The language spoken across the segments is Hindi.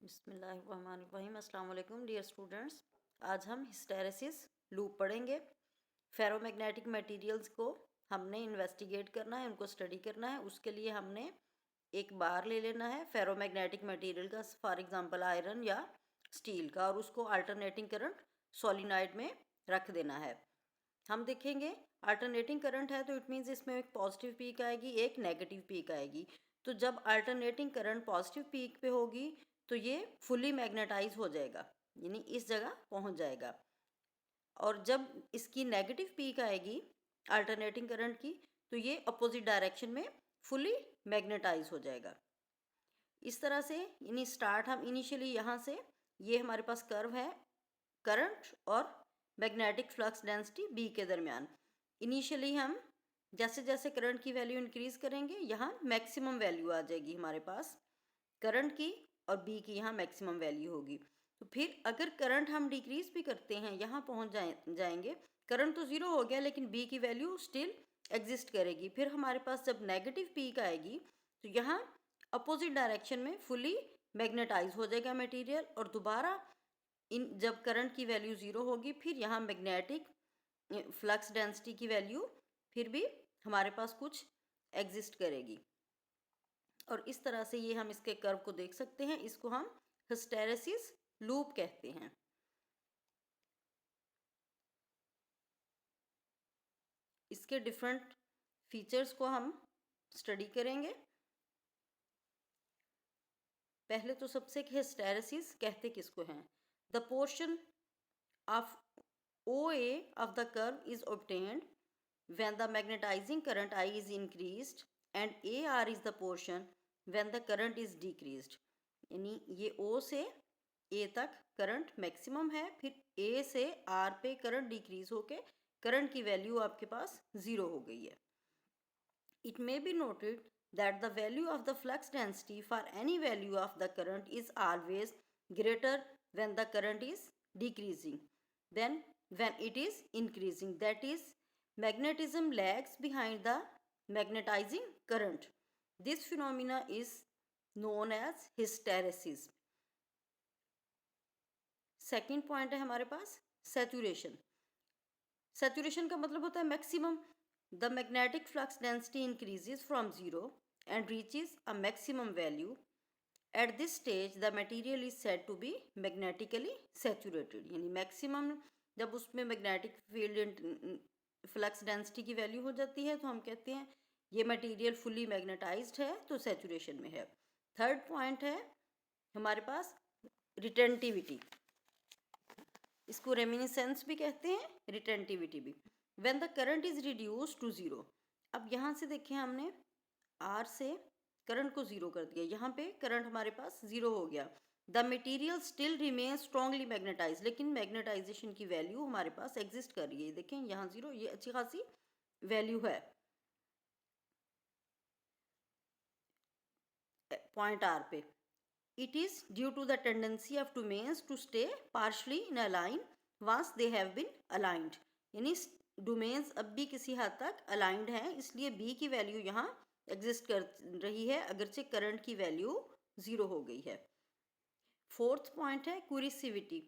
बिस्मिल्लाहिर्रहमानिर्रहीम। अस्सलाम वालेकुम डियर स्टूडेंट्स। आज हम हिस्टेरेसिस लूप पढ़ेंगे। फेरोमैग्नेटिक मटेरियल्स को हमने इन्वेस्टिगेट करना है, उनको स्टडी करना है। उसके लिए हमने एक बार ले लेना है फेरोमैग्नेटिक मटेरियल का, फॉर एग्जांपल आयरन या स्टील का, और उसको अल्टरनेटिंग करंट सोलिनॉइड में रख देना है। हम देखेंगे अल्टरनेटिंग करंट है तो इट मीन्स इसमें एक पॉजिटिव पीक आएगी, एक नेगेटिव पीक आएगी। तो जब अल्टरनेटिंग करंट पॉजिटिव पीक पे होगी तो ये फुली मैग्नेटाइज हो जाएगा, यानी इस जगह पहुंच जाएगा। और जब इसकी नेगेटिव पीक आएगी अल्टरनेटिंग करंट की तो ये अपोजिट डायरेक्शन में फुली मैग्नेटाइज हो जाएगा। इस तरह से यानी स्टार्ट हम इनिशियली यहाँ से, ये हमारे पास कर्व है करंट और मैग्नेटिक फ्लक्स डेंसिटी बी के दरमियान। इनिशियली हम जैसे जैसे करंट की वैल्यू इंक्रीज करेंगे यहाँ मैक्सिमम वैल्यू आ जाएगी हमारे पास करंट की, और बी की यहाँ मैक्सिमम वैल्यू होगी। तो फिर अगर करंट हम डिक्रीज भी करते हैं, यहाँ पहुँच जाएंगे, करंट तो ज़ीरो हो गया लेकिन बी की वैल्यू स्टिल एग्जिस्ट करेगी। फिर हमारे पास जब नेगेटिव पीक आएगी तो यहाँ अपोजिट डायरेक्शन में फुली मैग्नेटाइज हो जाएगा मटेरियल, और दोबारा जब करंट की वैल्यू ज़ीरो होगी फिर यहाँ मैग्नेटिक फ्लक्स डेंसिटी की वैल्यू फिर भी हमारे पास कुछ एग्जिस्ट करेगी। और इस तरह से ये हम इसके कर्व को देख सकते हैं। इसको हम हिस्टेरेसिस लूप कहते हैं। इसके डिफरेंट फीचर्स को हम स्टडी करेंगे। पहले तो सबसे हिस्टेरेसिस कहते किसको हैं? The portion of OA of the curve is obtained when the magnetizing current I is increased and AR is the portion when the current is decreased। यानी ये O से A तक करंट मैक्सिमम है, फिर A से R पे करंट डिक्रीज होके करंट की वैल्यू आपके पास ज़ीरो हो गई है। It may be noted that the value of the flux density for any value of the current is always greater when the current is decreasing than when it is increasing. That is, magnetism lags behind the magnetizing current. This phenomena is known as hysteresis. Second point है हमारे पास सैचुरेशन। सैचुरेशन का मतलब होता है maximum. The magnetic flux density increases from zero and reaches a maximum value. At this stage the material is said to be magnetically saturated. यानी मैक्सिमम जब उसमें मैग्नेटिक फील्ड फ्लक्स डेंसिटी की वैल्यू हो जाती है तो हम कहते हैं ये मटेरियल फुली मैग्नेटाइज्ड है, तो सैचुरेशन में है। थर्ड पॉइंट है हमारे पास रिटेंटिविटी। इसको रेमिनिसेंस भी कहते हैं, रिटेंटिविटी भी। When the current is reduce to zero. अब यहाँ से देखें हमने आर से करंट को ज़ीरो कर दिया, यहाँ पे करंट हमारे पास ज़ीरो हो गया। The material still remain strongly magnetize, लेकिन मैग्नेटाइजेशन की वैल्यू हमारे पास एग्जिस्ट कर रही है। देखें यहाँ ज़ीरो, ये अच्छी खासी वैल्यू है पॉइंट आर पे। It is due to the tendency of domains to stay partially in a line once they have been aligned। यानी डोमेन्स अब भी किसी हद तक अलाइंड हैं, इसलिए बी की वैल्यू यहाँ एग्जिस्ट कर रही है अगरचे करंट की वैल्यू ज़ीरो हो गई है। फोर्थ पॉइंट है coercivity.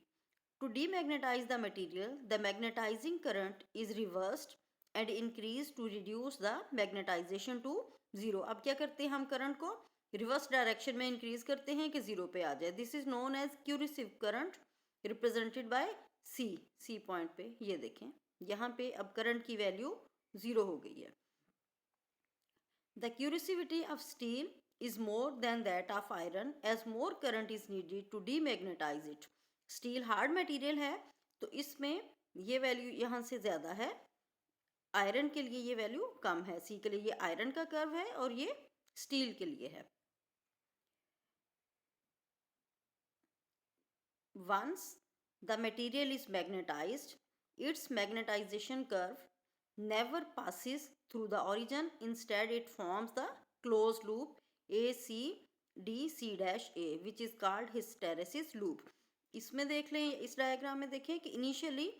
To demagnetize the material the magnetizing current is reversed and increase to reduce the magnetization to zero. अब क्या करते हैं हम करंट को रिवर्स डायरेक्शन में इंक्रीज करते हैं कि ज़ीरो पे आ जाए। This is known as coercive current represented by C point पे। ये देखें यहाँ पे अब करंट की वैल्यू ज़ीरो हो गई है। The coercivity of steel is more than that of iron as more current is needed to demagnétize it। Steel hard material है तो इसमें ये वैल्यू यहाँ से ज़्यादा है, आयरन के लिए ये वैल्यू कम है। सी के लिए ये आयरन का कर्व है और ये स्टील के लिए है। Once the material is magnetized, its magnetization curve never passes through the origin. Instead, it forms the closed loop ACDC-A, which is called hysteresis loop। इसमें देख लें, इस डायग्राम में देखें कि इनिशियली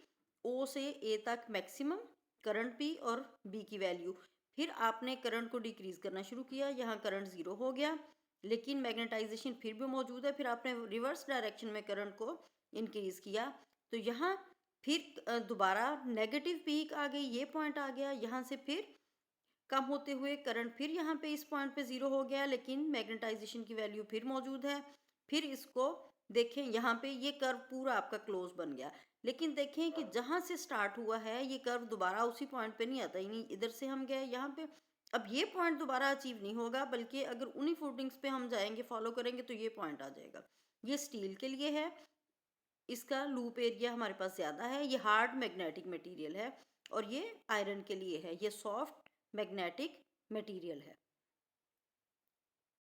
O से A तक मैक्सिमम करंट P और B की वैल्यू, फिर आपने करंट को डिक्रीज करना शुरू किया, यहाँ करंट ज़ीरो हो गया, लेकिन मैग्नेटाइजेशन फिर भी मौजूद है। फिर आपने रिवर्स डायरेक्शन में करंट को इंक्रीज किया तो यहाँ फिर दोबारा नेगेटिव पीक आ गई, ये पॉइंट आ गया, यहाँ से फिर कम होते हुए करंट फिर यहाँ पे इस पॉइंट पे ज़ीरो हो गया, लेकिन मैग्नेटाइजेशन की वैल्यू फिर मौजूद है। फिर इसको देखें, यहाँ पे ये कर्व पूरा आपका क्लोज बन गया, लेकिन देखें कि जहाँ से स्टार्ट हुआ है ये कर्व दोबारा उसी पॉइंट पे नहीं आता, यानी इधर से हम गए यहाँ पे, अब ये पॉइंट दोबारा अचीव नहीं होगा, बल्कि अगर उन्हीं फुटिंग्स पे हम जाएंगे, फॉलो करेंगे, तो ये पॉइंट आ जाएगा। ये स्टील के लिए है, इसका लूप एरिया हमारे पास ज़्यादा है, ये हार्ड मैग्नेटिक मटेरियल है, और ये आयरन के लिए है, ये सॉफ्ट मैग्नेटिक मटेरियल है।